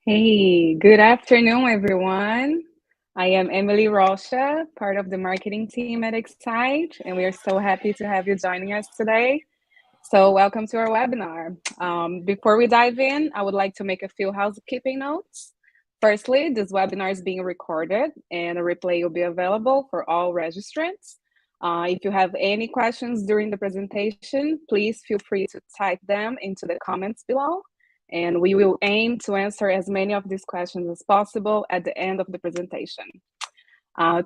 Hey, good afternoon, everyone. I am Emily Rocha, part of the marketing team at Excite, and we are so happy to have you joining us today. So, welcome to our webinar. Before we dive in, I would like to make a few housekeeping notes. Firstly, this webinar is being recorded and a replay will be available for all registrants. If you have any questions during the presentation, please feel free to type them into the comments below, and we will aim to answer as many of these questions as possible at the end of the presentation.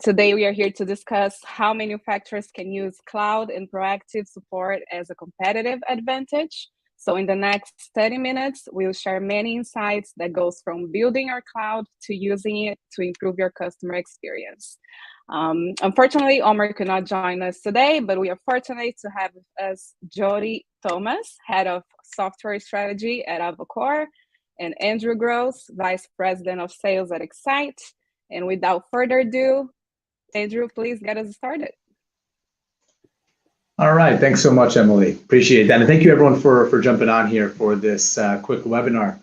Today, we are here to discuss how manufacturers can use cloud and proactive support as a competitive advantage. So in the next 30 minutes, we'll share many insights that goes from building our cloud to using it to improve your customer experience. Unfortunately, Omar could not join us today, but we are fortunate to have with us Jody Thomas, Head of Software Strategy at Avocor, and Andrew Gross, Vice President of Sales at Excite. And without further ado, Andrew, please get us started. All right, thanks so much, Emily. Appreciate that. And thank you everyone for jumping on here for this quick webinar.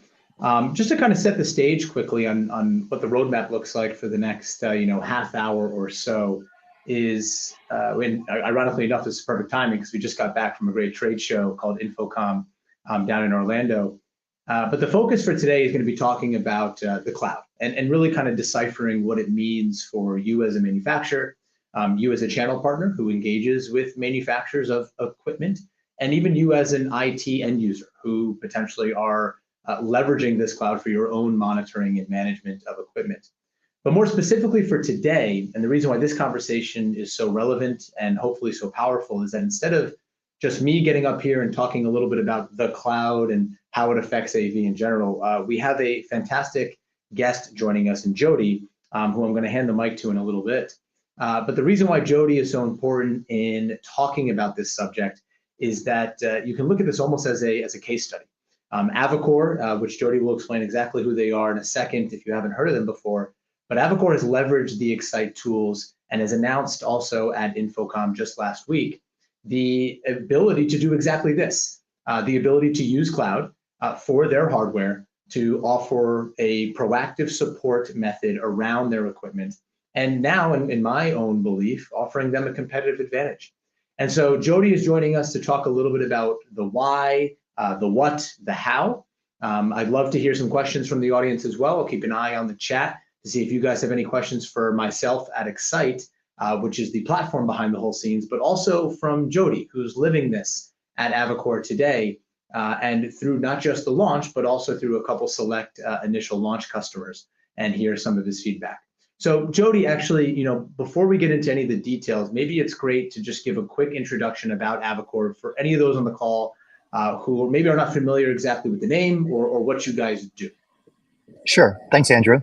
Just to kind of set the stage quickly on what the roadmap looks like for the next half hour or so is, ironically enough, this is perfect timing because we just got back from a great trade show called InfoComm down in Orlando. But the focus for today is going to be talking about the cloud and really kind of deciphering what it means for you as a manufacturer, you as a channel partner who engages with manufacturers of equipment, and even you as an IT end user who potentially are leveraging this cloud for your own monitoring and management of equipment. But more specifically for today, and the reason why this conversation is so relevant and hopefully so powerful is that instead of just me getting up here and talking a little bit about the cloud and how it affects AV in general, we have a fantastic guest joining us in Jody, who I'm going to hand the mic to in a little bit. But the reason why Jody is so important in talking about this subject is that you can look at this almost as a case study. Avocor, which Jody will explain exactly who they are in a second if you haven't heard of them before, but Avocor has leveraged the Excite tools and has announced also at InfoComm just last week the ability to do exactly this, the ability to use cloud for their hardware to offer a proactive support method around their equipment. And now, in my own belief, offering them a competitive advantage. And so Jody is joining us to talk a little bit about the why, the what, the how. I'd love to hear some questions from the audience as well. I'll keep an eye on the chat to see if you guys have any questions for myself at Excite, which is the platform behind the whole scenes, but also from Jody, who's living this at Avocor today, and through not just the launch, but also through a couple select initial launch customers, and hear some of his feedback. So Jody, actually, before we get into any of the details, maybe it's great to just give a quick introduction about Avocor for any of those on the call who maybe are not familiar exactly with the name or what you guys do. Sure. Thanks, Andrew.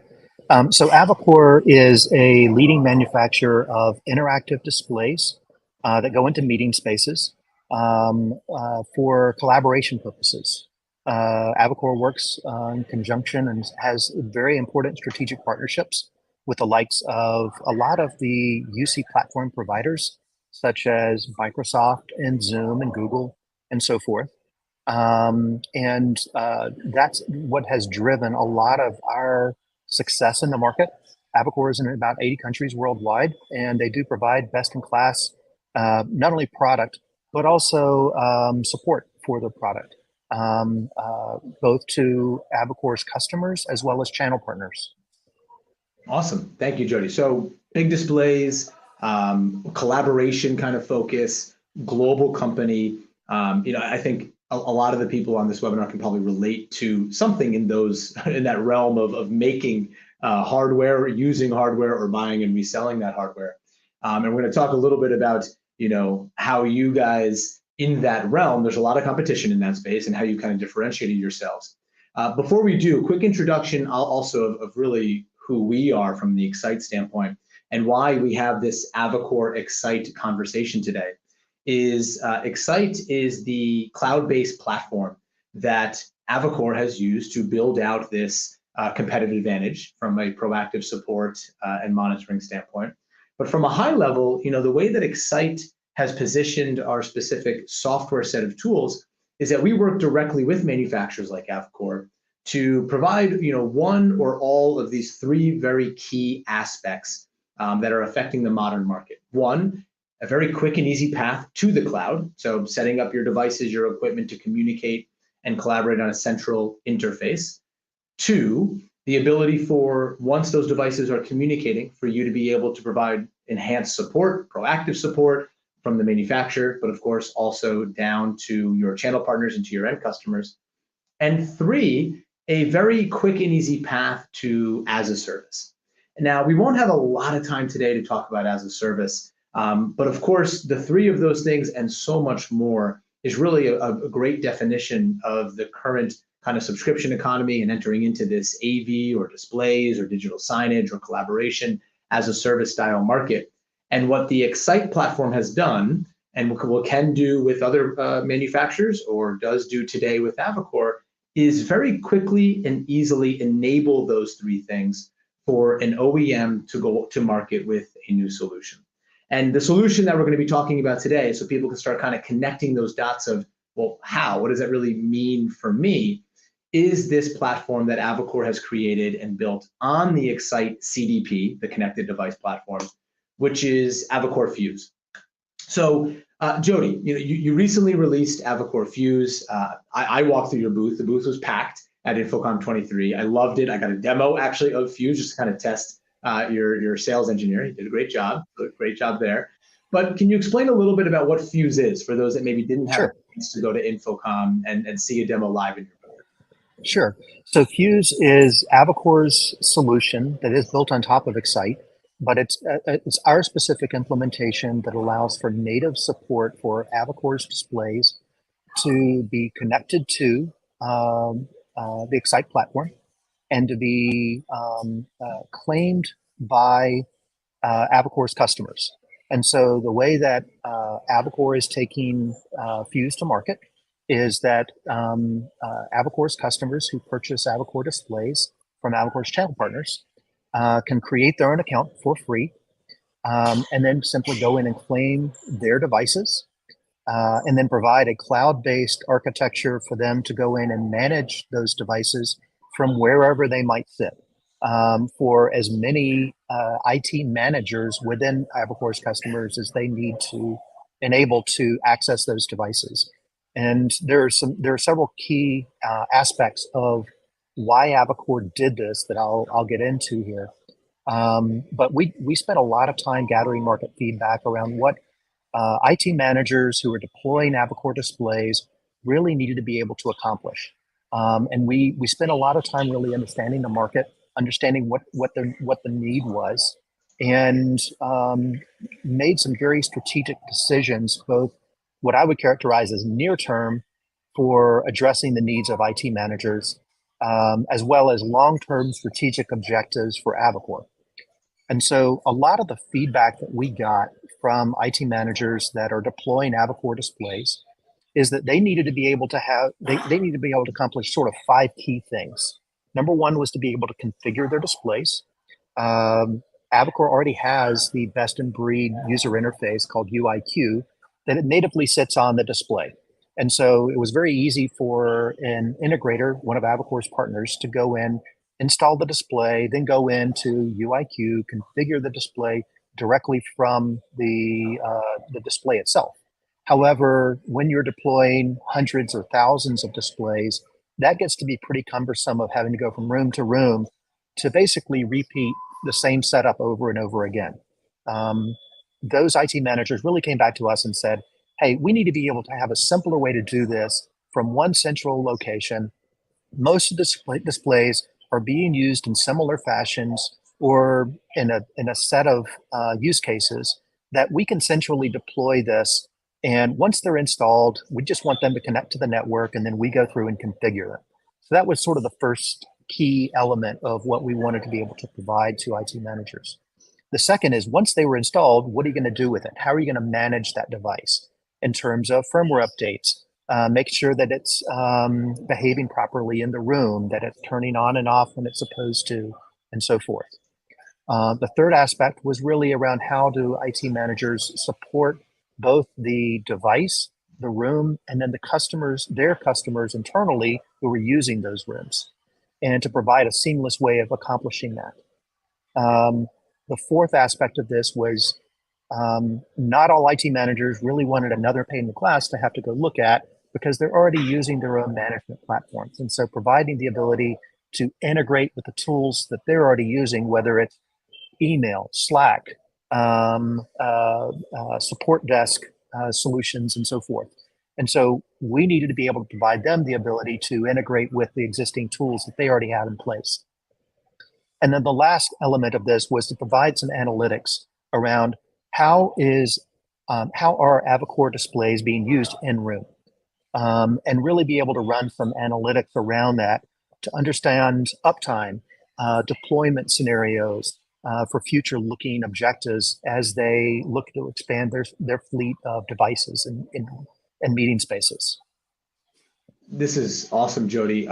So Avocor is a leading manufacturer of interactive displays that go into meeting spaces for collaboration purposes. Avocor works in conjunction and has very important strategic partnerships with the likes of a lot of the UC platform providers, such as Microsoft and Zoom and Google and so forth. That's what has driven a lot of our success in the market. Avocor is in about 80 countries worldwide, and they do provide best-in-class, not only product, but also support for their product, both to Avocor's customers as well as channel partners. Awesome. Thank you, Jody. So big displays, collaboration kind of focus, global company. I think a lot of the people on this webinar can probably relate to something in that realm of making hardware, using hardware, or buying and reselling that hardware. And we're going to talk a little bit about how you guys in that realm, there's a lot of competition in that space, and how you kind of differentiated yourselves. Before we do, a quick introduction also of really who we are from the Excite standpoint and why we have this Avocor Excite conversation today. Excite is the cloud-based platform that Avocor has used to build out this competitive advantage from a proactive support and monitoring standpoint. But from a high level, the way that Excite has positioned our specific software set of tools is that we work directly with manufacturers like Avocor to provide, one or all of these three very key aspects that are affecting the modern market. One, a very quick and easy path to the cloud. So setting up your devices, your equipment to communicate and collaborate on a central interface. Two, the ability for, once those devices are communicating, for you to be able to provide enhanced support, proactive support from the manufacturer, but of course also down to your channel partners and to your end customers. And three, a very quick and easy path to as a service. Now, we won't have a lot of time today to talk about as a service, but of course, the three of those things and so much more is really a great definition of the current kind of subscription economy and entering into this AV or displays or digital signage or collaboration as a service style market. And what the Excite platform has done, and what can do with other manufacturers or does do today with Avocor, is very quickly and easily enable those three things for an OEM to go to market with a new solution. And the solution that we're going to be talking about today, so people can start kind of connecting those dots of, well, what does that really mean for me, is this platform that Avocor has created and built on the Excite CDP, the connected device platform, which is Avocor Fuse. So Jody, you recently released Avocor Fuse. I walked through your booth. The booth was packed at InfoComm 23. I loved it. I got a demo actually of Fuse just to kind of test your sales engineer. You did a great job. Great job there. But can you explain a little bit about what Fuse is for those that maybe didn't have a chance to go to InfoComm and see a demo live in your booth? Sure. So Fuse is Avocor's solution that is built on top of Excite, but it's our specific implementation that allows for native support for Avocor's displays to be connected to the Excite platform and to be claimed by Avocor's customers. And so the way that Avocor is taking Fuse to market is that Avocor's customers who purchase Avocor displays from Avocor's channel partners can create their own account for free and then simply go in and claim their devices and then provide a cloud-based architecture for them to go in and manage those devices from wherever they might sit for as many IT managers within Avocor's customers as they need to enable to access those devices. And there are several key aspects of why Avocor did this that I'll get into here. But we spent a lot of time gathering market feedback around what IT managers who are deploying Avocor displays really needed to be able to accomplish. And we spent a lot of time really understanding the market, understanding what the need was, and made some very strategic decisions, both what I would characterize as near term for addressing the needs of IT managers, as well as long-term strategic objectives for Avocor. And so a lot of the feedback that we got from IT managers that are deploying Avocor displays is that they needed to be able to they need to be able to accomplish sort of 5 key things. Number one was to be able to configure their displays. Avocor already has the best in breed user interface called UIQ that it natively sits on the display. And so it was very easy for an integrator, one of Avocor's partners, to go in, install the display, then go into UIQ, configure the display directly from the display itself. However, when you're deploying hundreds or thousands of displays, that gets to be pretty cumbersome of having to go from room to room to basically repeat the same setup over and over again. Those IT managers really came back to us and said, hey, we need to be able to have a simpler way to do this from one central location. Most of the displays are being used in similar fashions or in a set of use cases that we can centrally deploy this. And once they're installed, we just want them to connect to the network, and then we go through and configure them. So that was sort of the first key element of what we wanted to be able to provide to IT managers. The second is, once they were installed, what are you going to do with it? How are you going to manage that device in terms of firmware updates? Make sure that it's behaving properly in the room, that it's turning on and off when it's supposed to, and so forth. The third aspect was really around how do IT managers support both the device, the room, and then the customers, their customers internally who were using those rooms. and to provide a seamless way of accomplishing that. The fourth aspect of this was not all IT managers really wanted another pane of glass to have to go look at, because they're already using their own management platforms. And so providing the ability to integrate with the tools that they're already using, whether it's email, Slack, support desk solutions, and so forth. And so we needed to be able to provide them the ability to integrate with the existing tools that they already have in place. And then the last element of this was to provide some analytics around how are Avocor displays being used in room, and really be able to run some analytics around that to understand uptime, deployment scenarios for future looking objectives as they look to expand their fleet of devices and meeting spaces. This is awesome, Jody.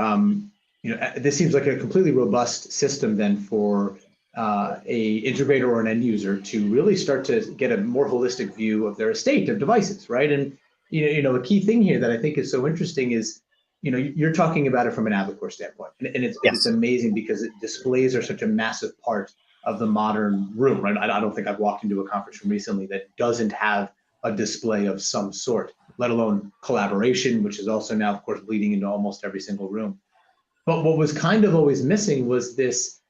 This seems like a completely robust system then for a integrator or an end user to really start to get a more holistic view of their estate of devices, right? And a key thing here that I think is so interesting is, you're talking about it from an Avocor standpoint, and it's amazing because displays are such a massive part of the modern room, right? I don't think I've walked into a conference room recently that doesn't have a display of some sort, let alone collaboration, which is also now, of course, bleeding into almost every single room. But what was kind of always missing was this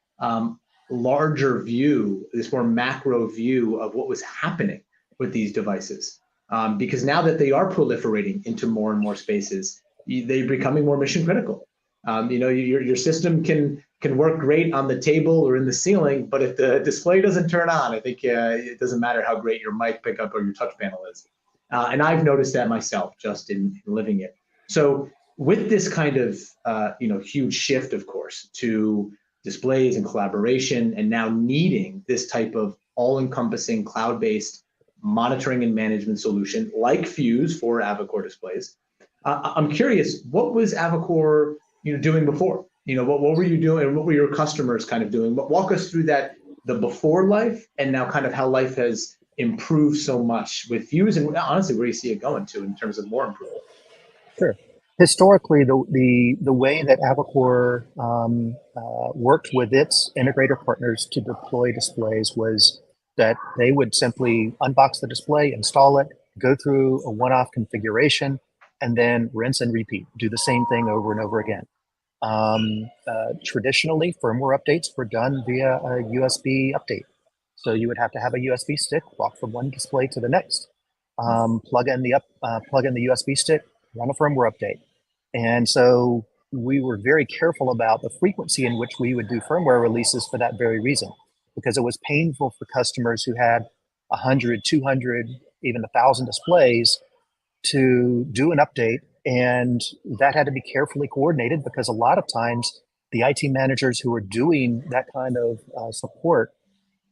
larger view, this more macro view of what was happening with these devices. Because now that they are proliferating into more and more spaces, they're becoming more mission critical. Your system can work great on the table or in the ceiling, but if the display doesn't turn on, I think it doesn't matter how great your mic pickup or your touch panel is. And I've noticed that myself just in living it. So with this kind of huge shift, of course, to displays and collaboration, and now needing this type of all-encompassing cloud-based monitoring and management solution like Fuse for Avocor displays, I'm curious, what was Avocor doing before? What were you doing, and what were your customers kind of doing? Walk us through that, the before life, and now kind of how life has improved so much with Fuse, and honestly, where you see it going to in terms of more improvement. Sure. Historically, the way that Avocor worked with its integrator partners to deploy displays was that they would simply unbox the display, install it, go through a one-off configuration, and then rinse and repeat, do the same thing over and over again. Traditionally, firmware updates were done via a USB update. So you would have to have a USB stick, walk from one display to the next, plug in the USB stick, run a firmware update. And so we were very careful about the frequency in which we would do firmware releases for that very reason, because it was painful for customers who had 100, 200, even 1,000 displays to do an update. And that had to be carefully coordinated, because a lot of times the IT managers who were doing that kind of support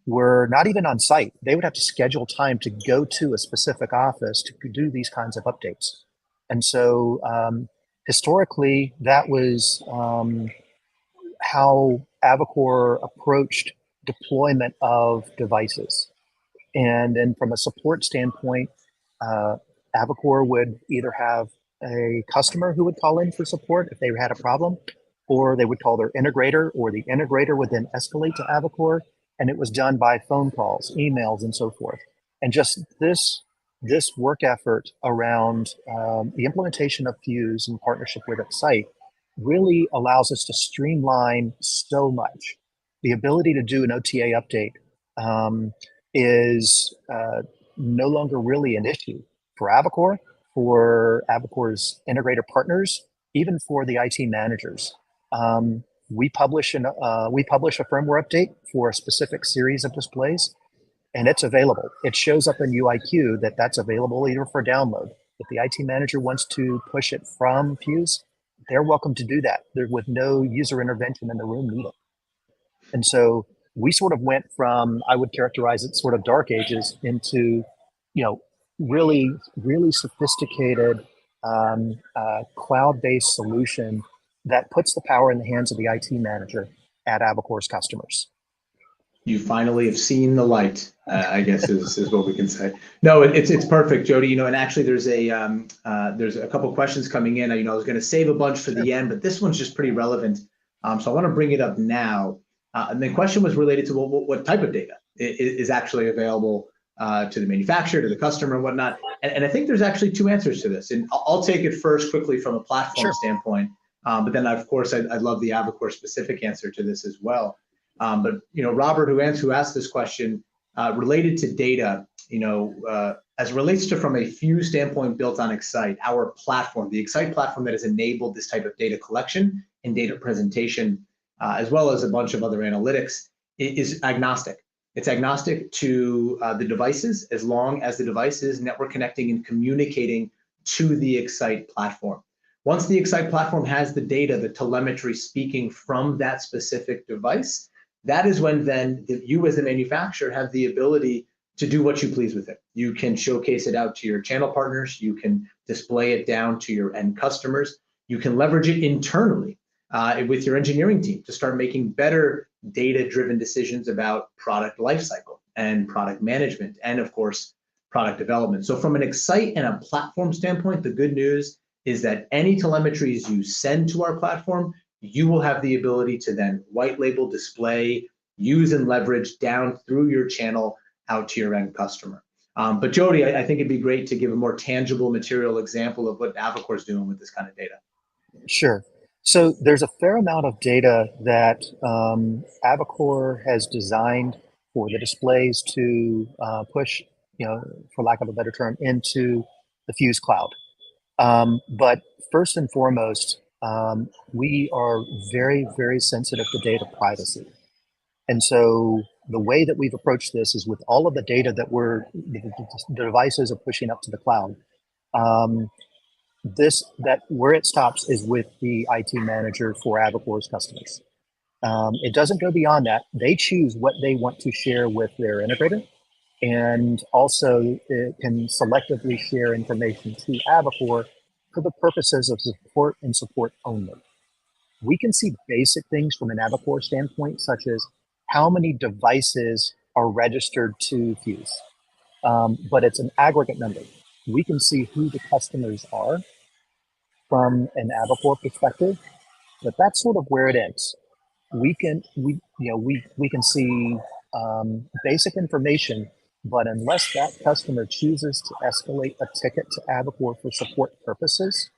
were not even on site. They would have to schedule time to go to a specific office to do these kinds of updates. And so historically, that was how Avocor approached deployment of devices. And then from a support standpoint, Avocor would either have a customer who would call in for support if they had a problem, or they would call their integrator, or the integrator would then escalate to Avocor, and it was done by phone calls, emails, and so forth. And just this work effort around the implementation of Fuse in partnership with Excite really allows us to streamline so much. The ability to do an OTA update is no longer really an issue for Avocor, for Avocor's integrator partners, even for the IT managers. We publish a firmware update for a specific series of displays, and it's available. It shows up in UIQ that's available either for download. If the IT manager wants to push it from Fuse, they're welcome to do that. They're with no user intervention in the room needed. And so we sort of went from, I would characterize it sort of dark ages into, really, really sophisticated cloud-based solution that puts the power in the hands of the IT manager at Avocor's customers. You finally have seen the light, I guess is what we can say. No, it's perfect, Jody. And actually there's a couple questions coming in. I was going to save a bunch for the end, but this one's just pretty relevant So I want to bring it up now. And the question was related to what type of data is actually available to the manufacturer, to the customer, and whatnot. And I think there's actually two answers to this. And I'll take it first quickly from a platform standpoint. But then, of course, I'd love the Avocor specific answer to this as well. But Robert, who asked this question, related to data, as it relates to from a Fuse standpoint built on Excite, our platform, the Excite platform that has enabled this type of data collection and data presentation, as well as a bunch of other analytics, is agnostic. It's agnostic to the devices, as long as the device is network connecting and communicating to the Excite platform. Once the Excite platform has the data, the telemetry speaking from that specific device, that is when then you as the manufacturer have the ability to do what you please with it. You can showcase it out to your channel partners. You can display it down to your end customers. You can leverage it internally with your engineering team to start making better data-driven decisions about product lifecycle and product management, and of course, product development. So from an Excite and a platform standpoint, the good news is that any telemetries you send to our platform, you will have the ability to then white label, display, use and leverage down through your channel out to your end customer. But Jody, I think it'd be great to give a more tangible material example of what Avocor is doing with this kind of data. Sure. So there's a fair amount of data that Avocor has designed for the displays to push, for lack of a better term, into the Fuse cloud. But first and foremost, we are very, very sensitive to data privacy. And so the way that we've approached this is with all of the data that the devices are pushing up to the cloud. Where it stops is with the IT manager for Avocor's customers. It doesn't go beyond that. They choose what they want to share with their integrator, and also it can selectively share information to Avocor for the purposes of support and support only. We can see basic things from an Avocor standpoint, such as how many devices are registered to Fuse, but it's an aggregate number. We can see who the customers are from an Avocor perspective, but that's sort of where it ends. We can see basic information, but unless that customer chooses to escalate a ticket to Avocor for support purposes,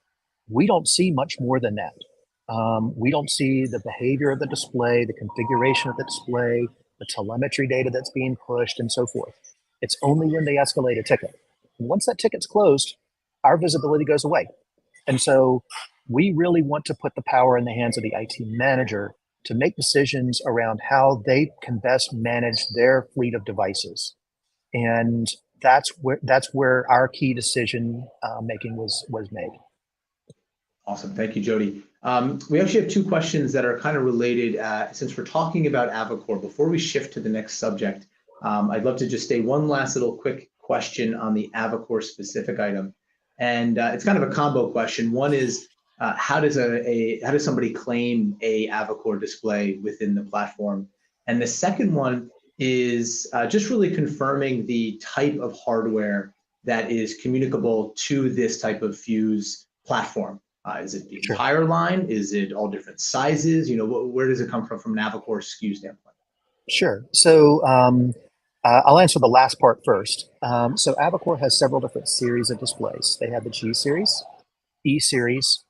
we don't see much more than that. We don't see the behavior of the display, the configuration of the display, the telemetry data that's being pushed, and so forth. It's only when they escalate a ticket. And once that ticket's closed, our visibility goes away. And so we really want to put the power in the hands of the IT manager to make decisions around how they can best manage their fleet of devices. And that's where our key decision making was made. Awesome. Thank you, Jody. We actually have two questions that are kind of related. Since we're talking about Avocor, before we shift to the next subject, I'd love to just say one last little quick question on the Avocor specific item. And it's kind of a combo question. One is, how does somebody claim a Avocor display within the platform? And the second one is just really confirming the type of hardware that is communicable to this type of Fuse platform. Is it the entire line? Is it all different sizes? Where does it come from an Avocor SKU standpoint? Sure. So I'll answer the last part first. So Avocor has several different series of displays. They have the G series, E series,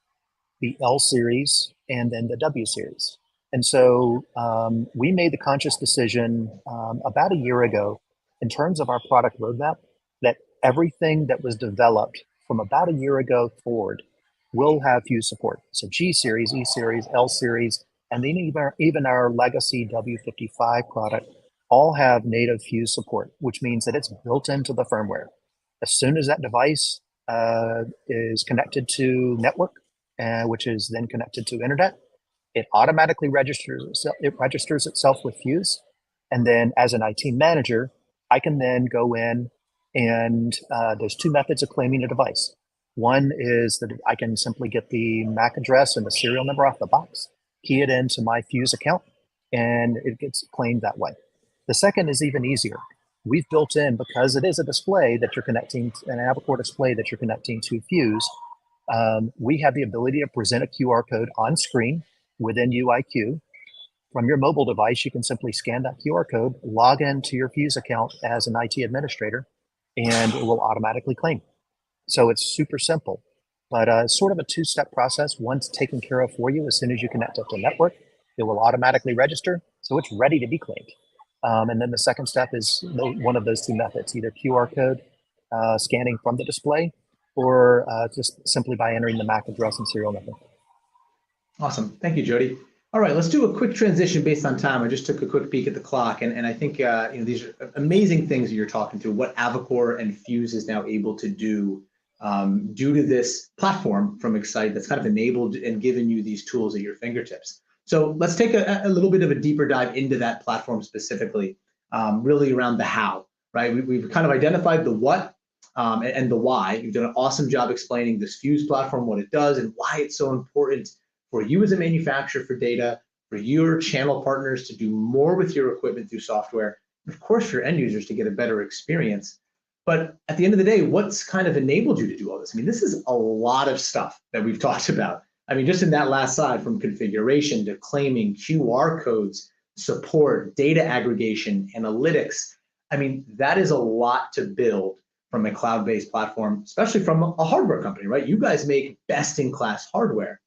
the L series, and then the W series. And so we made the conscious decision about a year ago, in terms of our product roadmap, that everything that was developed from about a year ago forward will have Fuse support. So G series, E series, L series, and then even our legacy W55 product all have native Fuse support, which means that it's built into the firmware. As soon as that device is connected to network, which is then connected to internet, it automatically registers itself with Fuse. And then as an IT manager, I can then go in and there's two methods of claiming a device. One is that I can simply get the MAC address and the serial number off the box, key it into my Fuse account, and it gets claimed that way. The second is even easier. We've built in, because it is a display that you're connecting, an Avocor display that you're connecting to Fuse, we have the ability to present a QR code on screen within UIQ. From your mobile device, you can simply scan that QR code, log into your Fuse account as an IT administrator, and it will automatically claim. So it's super simple, but sort of a two-step process. One's taken care of for you as soon as you connect up to the network. It will automatically register, so it's ready to be claimed. And then the second step is one of those two methods, either QR code scanning from the display, or just simply by entering the MAC address and serial number. Awesome. Thank you, Jody. All right, let's do a quick transition based on time. I just took a quick peek at the clock, and I think these are amazing things that you're talking through, what Avocor and Fuse is now able to do due to this platform from X-Sight that's kind of enabled and given you these tools at your fingertips. So let's take a little bit of a deeper dive into that platform specifically, really around the how, right? We've kind of identified the what and the why. You've done an awesome job explaining this Fuse platform, what it does, and why it's so important for you as a manufacturer for data, for your channel partners to do more with your equipment through software, and of course for your end users to get a better experience. But at the end of the day, what's kind of enabled you to do all this? I mean, this is a lot of stuff that we've talked about. I mean, just in that last slide, from configuration to claiming, QR codes, support, data aggregation, analytics. I mean, that is a lot to build from a cloud-based platform, especially from a hardware company, right? You guys make best-in-class hardware.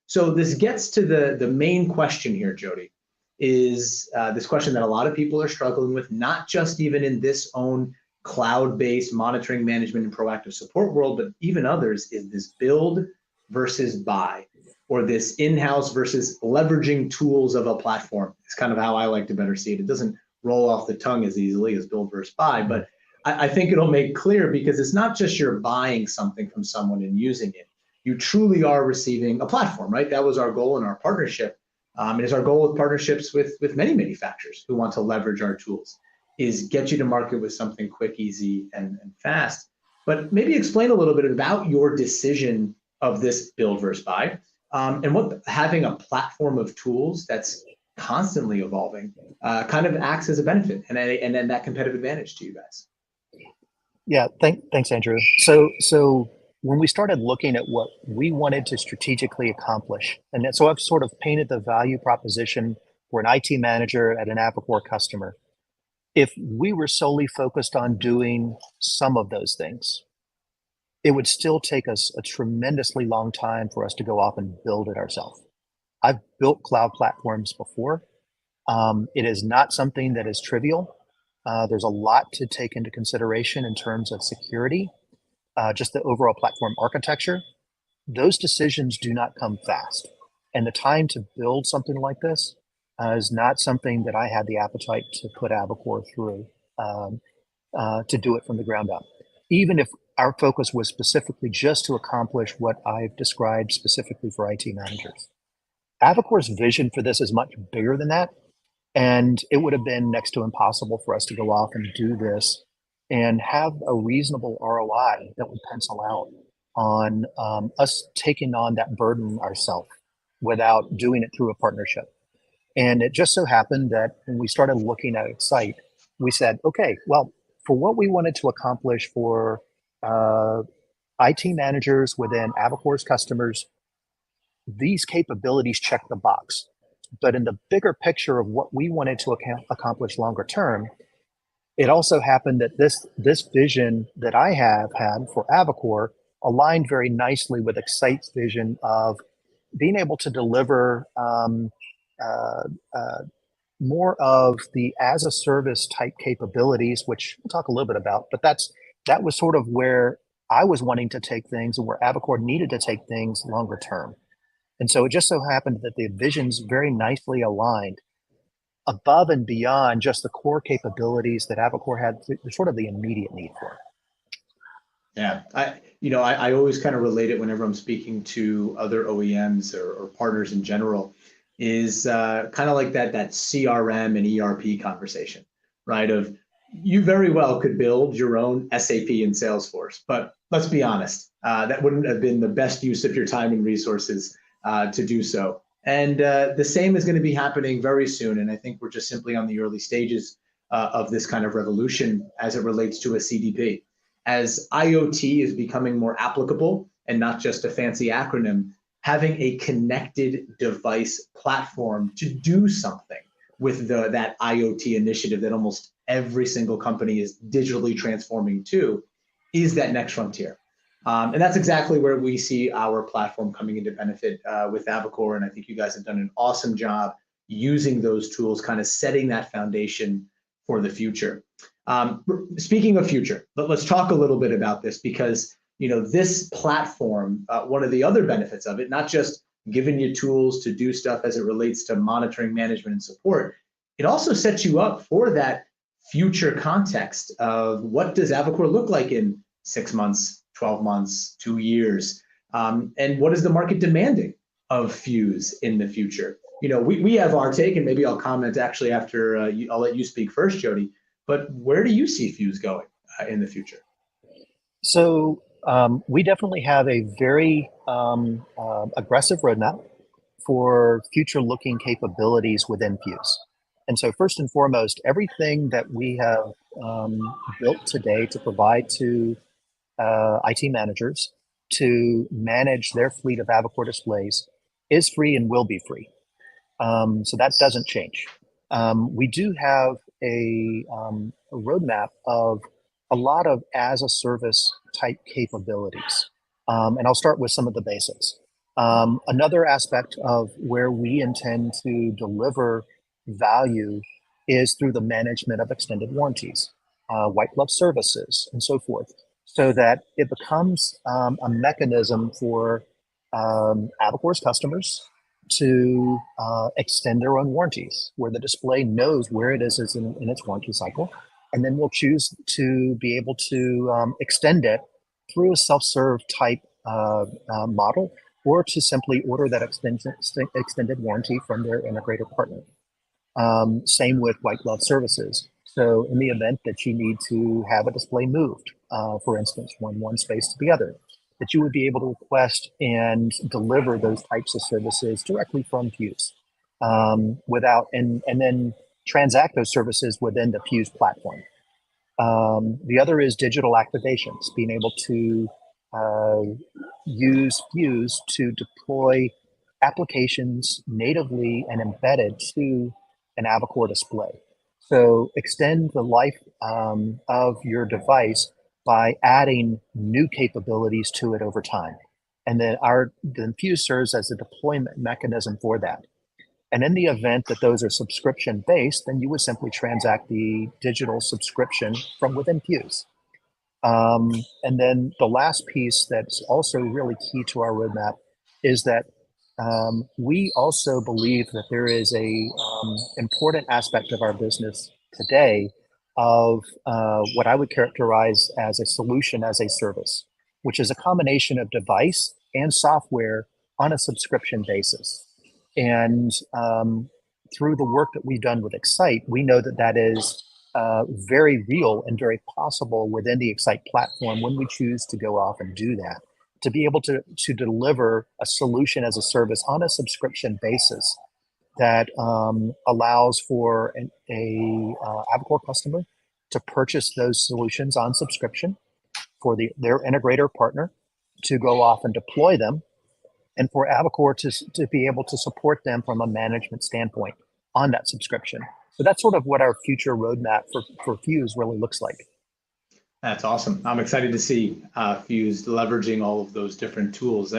So this gets to the main question here, Jody, is this question that a lot of people are struggling with, not just even in this own cloud-based monitoring, management, and proactive support world, but even others, is this build versus buy, or this in-house versus leveraging tools of a platform. It's kind of how I like to better see it. It doesn't roll off the tongue as easily as build versus buy, but I think it'll make clear, because it's not just you're buying something from someone and using it. You truly are receiving a platform, right? That was our goal in our partnership. It is our goal with partnerships with many manufacturers who want to leverage our tools, is get you to market with something quick, easy, and fast. But maybe explain a little bit about your decision of this build versus buy, and what having a platform of tools that's constantly evolving kind of acts as a benefit and then that competitive advantage to you guys. Yeah, thanks, Andrew. So when we started looking at what we wanted to strategically accomplish, and so I've sort of painted the value proposition for an IT manager at an Avocor customer. If we were solely focused on doing some of those things, it would still take us a tremendously long time for us to go off and build it ourselves. I've built cloud platforms before. It is not something that is trivial. There's a lot to take into consideration in terms of security, just the overall platform architecture. Those decisions do not come fast. And the time to build something like this is not something that I had the appetite to put Avocor through to do it from the ground up. Even if our focus was specifically just to accomplish what I've described specifically for IT managers. Avocor's vision for this is much bigger than that. And it would have been next to impossible for us to go off and do this and have a reasonable ROI that would pencil out on us taking on that burden ourselves without doing it through a partnership. And it just so happened that when we started looking at X-Sight, we said, okay, well, for what we wanted to accomplish for IT managers within Avocor's customers, these capabilities check the box. But in the bigger picture of what we wanted to accomplish longer term, it also happened that this vision that I have had for Avocor aligned very nicely with X-Sight's vision of being able to deliver more of the as a service type capabilities, which we'll talk a little bit about, but that was sort of where I was wanting to take things and where Avocor needed to take things longer term. And so it just so happened that the visions very nicely aligned above and beyond just the core capabilities that Avocor had sort of the immediate need for. Yeah, I always kind of relate it whenever I'm speaking to other OEMs or partners in general, is kind of like that CRM and ERP conversation, right? Of you very well could build your own SAP and Salesforce, but let's be honest, that wouldn't have been the best use of your time and resources to do so. And the same is going to be happening very soon. And I think we're just simply on the early stages of this kind of revolution as it relates to a CDP. As IoT is becoming more applicable and not just a fancy acronym, having a connected device platform to do something with that IoT initiative that almost every single company is digitally transforming to is that next frontier. And that's exactly where we see our platform coming into benefit with AviCore. And I think you guys have done an awesome job using those tools, kind of setting that foundation for the future. Speaking of future, let's talk a little bit about this, because this platform, one of the other benefits of it, not just giving you tools to do stuff as it relates to monitoring, management, and support, it also sets you up for that future context of what does AviCore look like in 6 months, 12 months, 2 years, and what is the market demanding of Fuse in the future? We have our take, and maybe I'll comment actually after I'll let you speak first, Jody. But where do you see Fuse going in the future? So we definitely have a very aggressive roadmap for future-looking capabilities within Fuse. And so first and foremost, everything that we have built today to provide to IT managers to manage their fleet of AviCore displays is free and will be free. So that doesn't change. We do have a roadmap of a lot of as-a-service type capabilities. And I'll start with some of the basics. Another aspect of where we intend to deliver value is through the management of extended warranties, white glove services, and so forth, so that it becomes a mechanism for AviCore's customers to extend their own warranties, where the display knows where it is in its warranty cycle, and then we'll choose to be able to extend it through a self-serve type model, or to simply order that extended warranty from their integrator partner. Same with white glove services. So in the event that you need to have a display moved, for instance, from one space to the other, that you would be able to request and deliver those types of services directly from Fuse, and then transact those services within the Fuse platform. The other is digital activations, being able to use Fuse to deploy applications natively and embedded to an AviCore display. So extend the life of your device by adding new capabilities to it over time. And then Fuse serves as a deployment mechanism for that. And in the event that those are subscription-based, then you would simply transact the digital subscription from within Fuse. And then the last piece that's also really key to our roadmap is that we also believe that there is a important aspect of our business today of what I would characterize as a solution as a service, which is a combination of device and software on a subscription basis. And through the work that we've done with Excite, we know that that is very real and very possible within the Excite platform when we choose to go off and do that, to be able to deliver a solution as a service on a subscription basis that allows for a AviCore customer to purchase those solutions on subscription, for their integrator partner to go off and deploy them, and for AviCore to be able to support them from a management standpoint on that subscription. So that's sort of what our future roadmap for Fuse really looks like. That's awesome. I'm excited to see Fuse leveraging all of those different tools.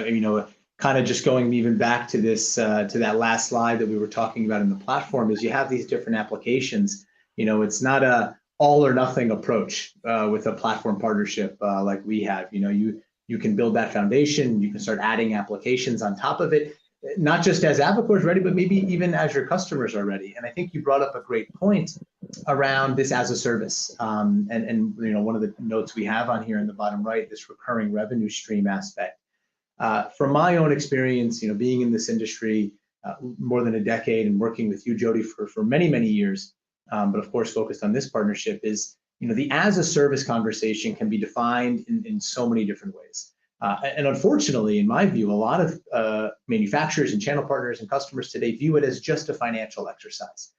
Kind of just going even back to this, to that last slide that we were talking about in the platform, is you have these different applications. It's not a all or nothing approach with a platform partnership like we have. You can build that foundation. You can start adding applications on top of it, not just as AviCore is ready, but maybe even as your customers are ready. And I think you brought up a great point around this as a service. And one of the notes we have on here in the bottom right, this recurring revenue stream aspect. From my own experience, being in this industry more than a decade and working with you, Jody, for many, many years, but of course focused on this partnership, is the as a service conversation can be defined in so many different ways. And unfortunately, in my view, a lot of manufacturers and channel partners and customers today view it as just a financial exercise.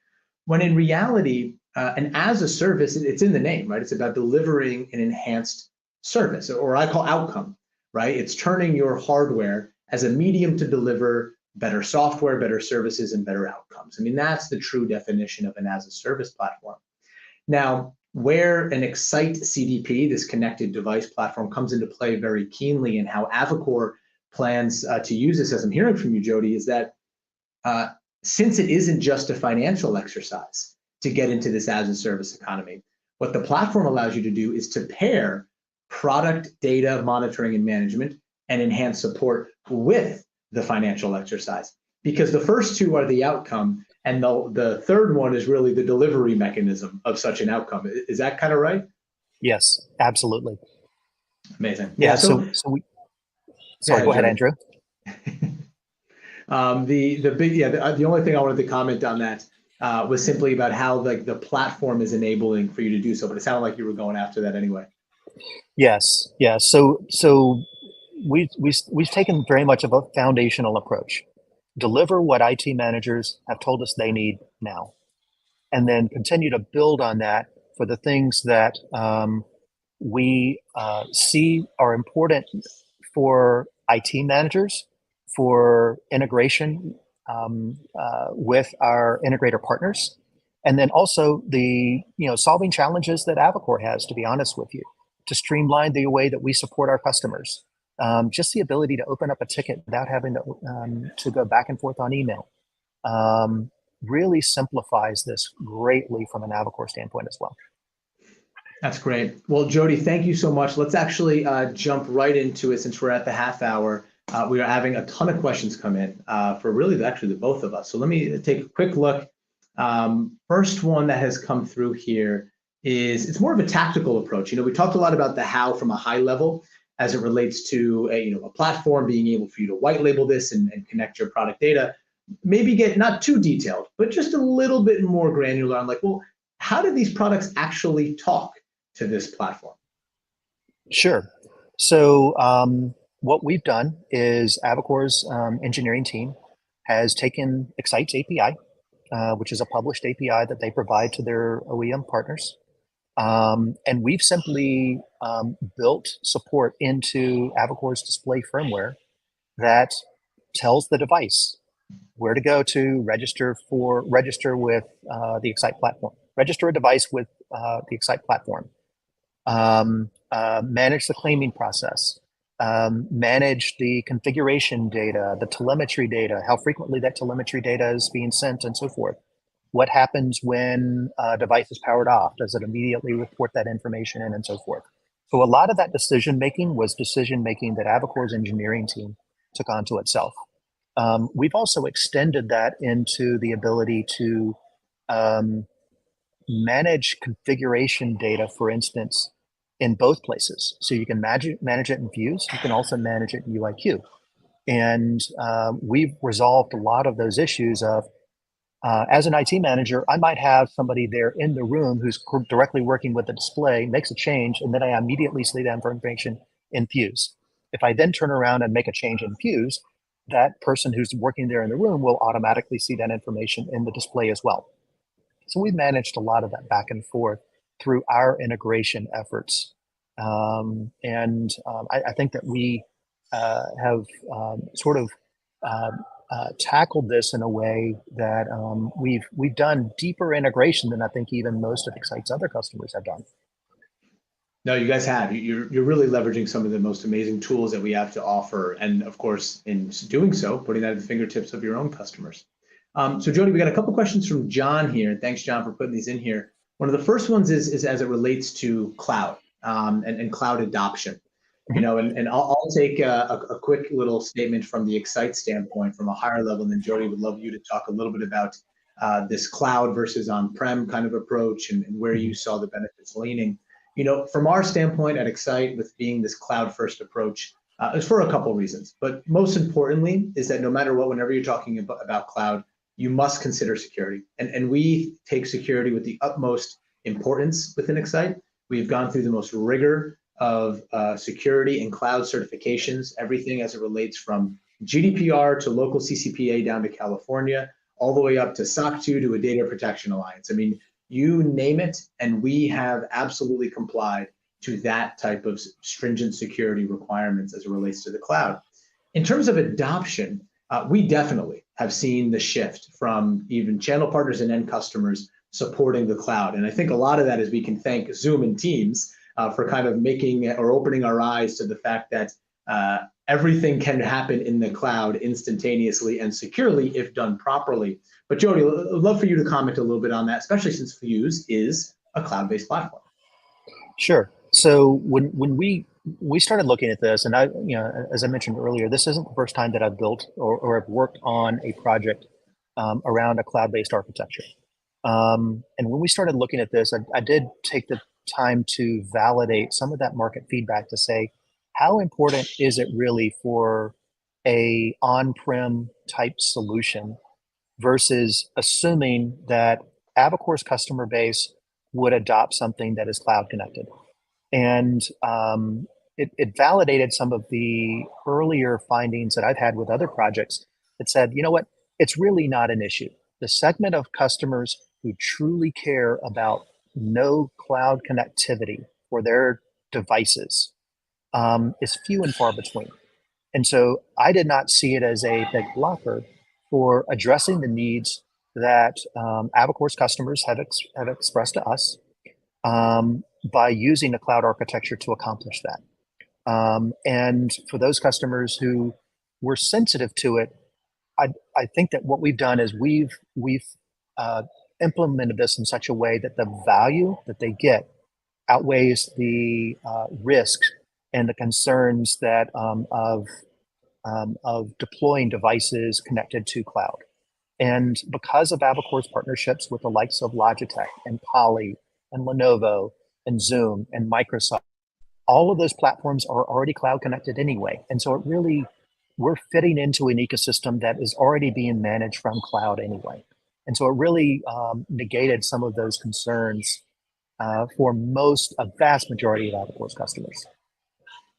When in reality, and as a service, it's in the name, right? It's about delivering an enhanced service, or I call outcome, right? It's turning your hardware as a medium to deliver better software, better services, and better outcomes. I mean, that's the true definition of an as-a-service platform. Now, where an X-Sight CDP, this connected device platform, comes into play very keenly, and how Avocor plans to use this, as I'm hearing from you, Jody, is that since it isn't just a financial exercise to get into this as-a-service economy, what the platform allows you to do is to pair product data monitoring and management and enhanced support with the financial exercise, because the first two are the outcome, and the third one is really the delivery mechanism of such an outcome. Is that kind of right? Yes, absolutely. Amazing. Yeah. Sorry, go ahead, Andrew. The only thing I wanted to comment on that was simply about how like the platform is enabling for you to do so, but it sounded like you were going after that anyway. Yes. Yeah. So we've taken very much of a foundational approach. Deliver what IT managers have told us they need now, and then continue to build on that for the things that we see are important for IT managers, for integration with our integrator partners, and then also the solving challenges that Avocor has, to be honest with you, to streamline the way that we support our customers. Just the ability to open up a ticket without having to go back and forth on email really simplifies this greatly from an Avocor standpoint as well. That's great. Well, Jody, thank you so much. Let's actually jump right into it since we're at the half hour. We are having a ton of questions come in for really actually the both of us. So let me take a quick look. First one that has come through here is it's more of a tactical approach. We talked a lot about the how from a high level as it relates to a platform being able for you to white label this and connect your product data. Maybe get not too detailed, but just a little bit more granular on like, well, how do these products actually talk to this platform? Sure. So what we've done is Avocor's engineering team has taken X-Sight's API, which is a published API that they provide to their OEM partners. And we've simply built support into Avocor's display firmware that tells the device where to go to register with the X-Sight platform, register a device with the X-Sight platform, manage the claiming process, manage the configuration data, the telemetry data, how frequently that telemetry data is being sent, and so forth. What happens when a device is powered off? Does it immediately report that information in, and so forth? So a lot of that decision-making was decision-making that Avocor's engineering team took onto itself. We've also extended that into the ability to manage configuration data, for instance, in both places. So you can manage it in Views. You can also manage it in UIQ. And we've resolved a lot of those issues of, as an IT manager, I might have somebody there in the room who's directly working with the display, makes a change, and then I immediately see that information in Views. If I then turn around and make a change in Views, that person who's working there in the room will automatically see that information in the display as well. So we've managed a lot of that back and forth through our integration efforts. I think that we have sort of tackled this in a way that we've done deeper integration than I think even most of X-Sight's other customers have done. No, you guys have. You're really leveraging some of the most amazing tools that we have to offer, and of course, in doing so, putting that at the fingertips of your own customers. So Jody, we got a couple questions from John here. Thanks, John, for putting these in here. One of the first ones is as it relates to cloud and cloud adoption. And I'll take a quick little statement from the X-Sight standpoint from a higher level, and then Jody, would love you to talk a little bit about this cloud versus on-prem kind of approach and where you saw the benefits leaning. From our standpoint at X-Sight, with being this cloud-first approach, is for a couple reasons. But most importantly is that no matter what, whenever you're talking about cloud, you must consider security. And we take security with the utmost importance within X-Sight. We've gone through the most rigor of security and cloud certifications, everything as it relates from GDPR to local CCPA down to California, all the way up to SOC 2 to a Data Protection Alliance. I mean, you name it, and we have absolutely complied to that type of stringent security requirements as it relates to the cloud. In terms of adoption, we definitely have seen the shift from even channel partners and end customers supporting the cloud. And I think a lot of that is we can thank Zoom and Teams for kind of making or opening our eyes to the fact that everything can happen in the cloud instantaneously and securely if done properly. But Jody, I'd love for you to comment a little bit on that, especially since Fuse is a cloud-based platform. Sure. So when we started looking at this, and as I mentioned earlier, this isn't the first time that I've built or have worked on a project around a cloud-based architecture. And when we started looking at this, I did take the time to validate some of that market feedback to say, how important is it really for a on-prem type solution versus assuming that Avacore's customer base would adopt something that is cloud connected. And it validated some of the earlier findings that I've had with other projects that said, you know what, it's really not an issue. The segment of customers who truly care about no cloud connectivity for their devices is few and far between. And so I did not see it as a big blocker for addressing the needs that Avacore's customers have expressed to us by using a cloud architecture to accomplish that. And for those customers who were sensitive to it, I think that what we've done is we've implemented this in such a way that the value that they get outweighs the risk and the concerns that of deploying devices connected to cloud. And because of Avacore's partnerships with the likes of Logitech and Poly and Lenovo and Zoom and Microsoft, all of those platforms are already cloud connected anyway. And so we're fitting into an ecosystem that is already being managed from cloud anyway. And so it really negated some of those concerns for a vast majority of Avacore's customers.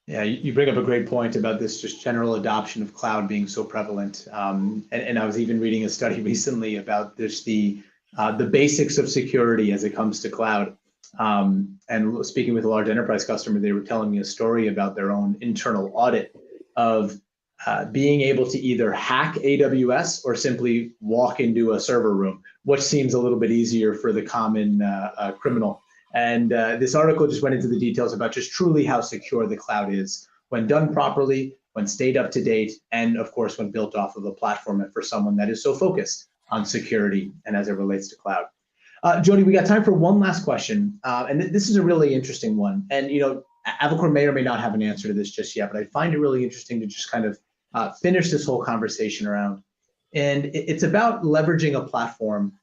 Yeah, you bring up a great point about this just general adoption of cloud being so prevalent. And I was even reading a study recently about this, the basics of security as it comes to cloud. And speaking with a large enterprise customer, they were telling me a story about their own internal audit of being able to either hack AWS or simply walk into a server room, which seems a little bit easier for the common criminal. And this article just went into the details about just truly how secure the cloud is when done properly, when stayed up to date, and of course, when built off of a platform for someone that is so focused on security and as it relates to cloud. Jody, we got time for one last question. And this is a really interesting one. And, Avacore may or may not have an answer to this just yet, but I find it really interesting to just kind of finish this whole conversation around. And it's about leveraging a platform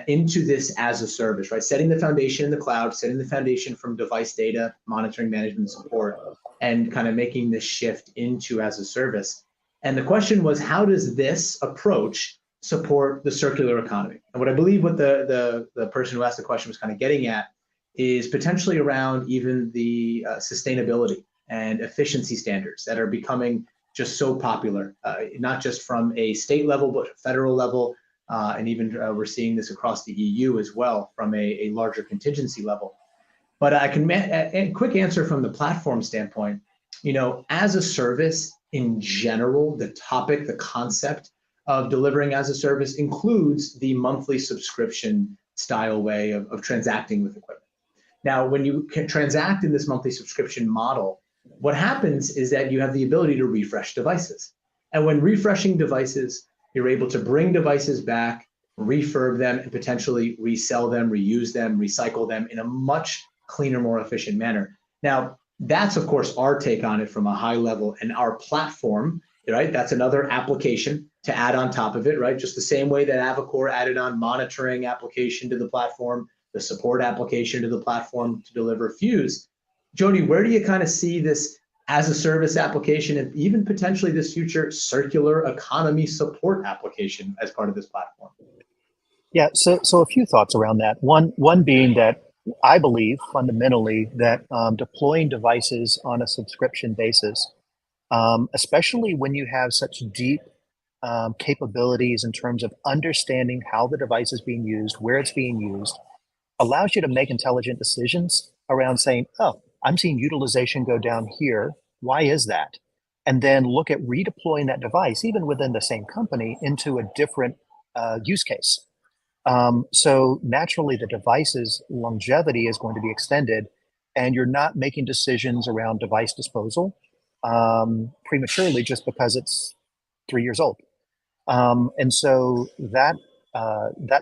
into this as a service, right? Setting the foundation in the cloud, setting the foundation from device data, monitoring, management, support, and kind of making this shift into as a service. And the question was, how does this approach support the circular economy? And what I believe what the person who asked the question was kind of getting at is potentially around even the sustainability and efficiency standards that are becoming just so popular, not just from a state level, but federal level. And even we're seeing this across the EU as well from a larger contingency level. But I can a quick answer from the platform standpoint, as a service in general, the topic, the concept of delivering as a service includes the monthly subscription style way of transacting with equipment. Now, when you can transact in this monthly subscription model, what happens is that you have the ability to refresh devices. And when refreshing devices, you're able to bring devices back, refurb them, and potentially resell them, reuse them, recycle them in a much cleaner, more efficient manner. Now, that's, of course, our take on it from a high level, and our platform, right? That's another application to add on top of it, right? Just the same way that Avacore added on monitoring application to the platform, the support application to the platform to deliver Fuse. Jody, where do you kind of see this as a service application and even potentially this future circular economy support application as part of this platform? Yeah, so a few thoughts around that. One being that I believe fundamentally that deploying devices on a subscription basis, especially when you have such deep capabilities in terms of understanding how the device is being used, where it's being used, allows you to make intelligent decisions around saying, oh, I'm seeing utilization go down here. Why is that? and then look at redeploying that device, even within the same company, into a different use case. So naturally, the device's longevity is going to be extended, and you're not making decisions around device disposal prematurely just because it's 3 years old. And so that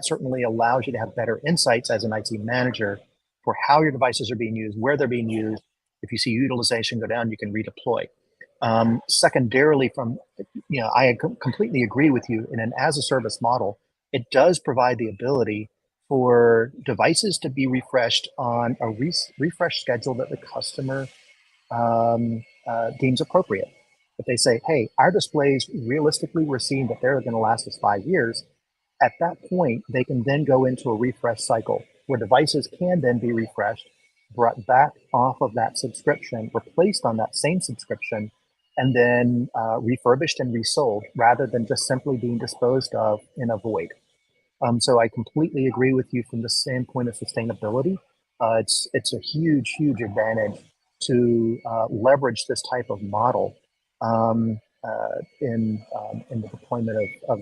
certainly allows you to have better insights as an IT manager for how your devices are being used, where they're being used. If you see utilization go down, you can redeploy. Secondarily, I completely agree with you. In an as-a-service model, it does provide the ability for devices to be refreshed on a refresh schedule that the customer deems appropriate. If they say, hey, our displays, realistically, we're seeing that they're going to last us 5 years, at that point, they can then go into a refresh cycle where devices can then be refreshed, brought back off of that subscription, replaced on that same subscription, and then refurbished and resold rather than just simply being disposed of in a void. So I completely agree with you from the standpoint of sustainability. It's a huge, huge advantage to leverage this type of model in the deployment of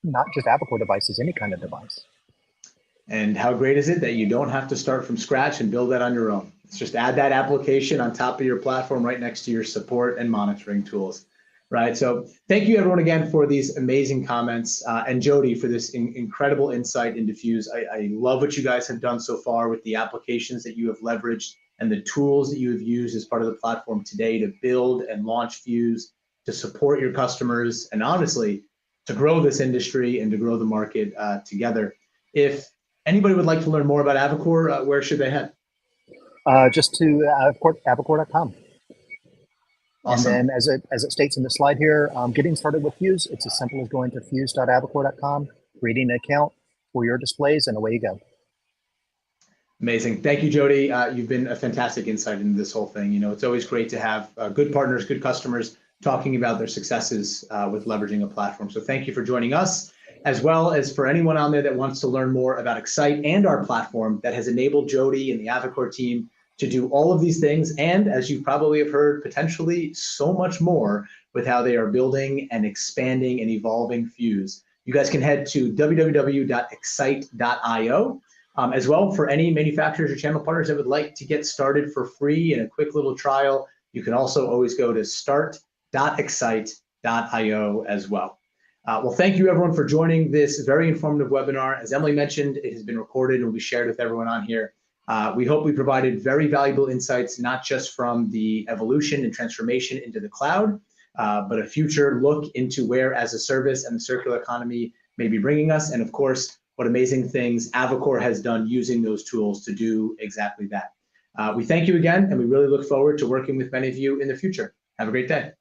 not just AviCore devices, any kind of device. And how great is it that you don't have to start from scratch and build that on your own? It's just add that application on top of your platform right next to your support and monitoring tools, right? So thank you everyone again for these amazing comments, and Jody for this incredible insight into Fuze. I love what you guys have done so far with the applications that you have leveraged and the tools that you have used as part of the platform today to build and launch Fuze, to support your customers, and honestly, to grow this industry and to grow the market together. If anybody would like to learn more about AviCore, where should they head? Just to avicore.com. Awesome. And then as it states in the slide here, getting started with Fuze, it's as simple as going to fuze.avicore.com, creating an account for your displays, and away you go. Amazing. Thank you, Jody. You've been a fantastic insight into this whole thing. You know, it's always great to have good partners, good customers talking about their successes with leveraging a platform. So thank you for joining us, as well as for anyone on there that wants to learn more about Excite and our platform that has enabled Jody and the AviCore team to do all of these things. And as you probably have heard, potentially so much more with how they are building and expanding and evolving Fuze. You guys can head to www.excite.io. As well, for any manufacturers or channel partners that would like to get started for free in a quick little trial, you can also always go to start.excite.io as well. Well, thank you everyone for joining this very informative webinar. As Emily mentioned, it has been recorded and will be shared with everyone on here. We hope we provided very valuable insights, not just from the evolution and transformation into the cloud, but a future look into where as a service and the circular economy may be bringing us. And of course, what amazing things AviCore has done using those tools to do exactly that. We thank you again, and we really look forward to working with many of you in the future. Have a great day.